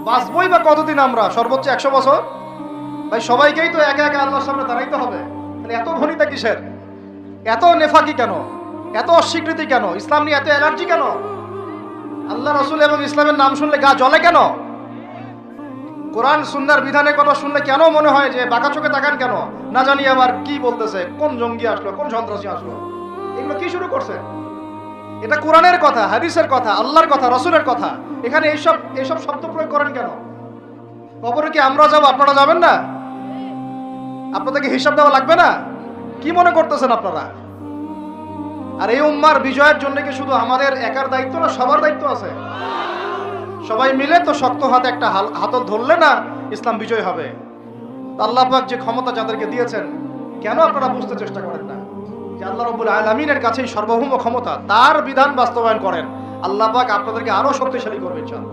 বাঁচবই বা কতদিন আমরা? সর্বোচ্চ 100 বছর। ভাই সবাইকেই তো একা একা আল্লাহর সামনে দাঁড়াইতে হবে, তাহলে এত ভনিতা কিসের? এত নেফাকি কেন? এত অস্বীকৃতি কেন? ইসলাম নিয়ে এত অ্যালার্জি কেন? আল্লাহ রসুল এবং ইসলামের নাম শুনলে গা জ্বলে কেন? কোরআন সুন্নাহর বিধানের কথা শুনলে কেন মনে হয় যে বাঁকা চোখে তাকান কেন? না জানি আবার কি বলতেছে, কোন জঙ্গি আসলো, কোন সন্ত্রাসী আসলো, এগুলো কি শুরু করছে? এটা কোরআনের কথা, হাদিসের কথা, আল্লাহর কথা, রসুলের কথা। এখানে এইসব এইসব শব্দ প্রয়োগ করেন কেন? কবরে কি আমরা যাব, আপনারা যাবেন না? আপনাদেরকে হিসাব দেওয়া লাগবে না? কি মনে করতেছেন আপনারা? আর এই উম্মার বিজয়ের জন্য কি শুধু আমাদের একার দায়িত্ব না, সবার দায়িত্ব আছে? সবাই মিলে তো শক্ত হাতে একটা হাতল ধরলে না ইসলাম বিজয় হবে। আল্লাহ পাক যে ক্ষমতা যাদেরকে দিয়েছেন, কেন আপনারা বুঝতে চেষ্টা করেন না যে আল্লাহ রাব্বুল আলামিনের কাছেই সার্বভৌম ক্ষমতা, তার বিধান বাস্তবায়ন করেন। আল্লাহ পাক আপনাদেরকে আরো শক্তিশালী করবে ইনশাআল্লাহ।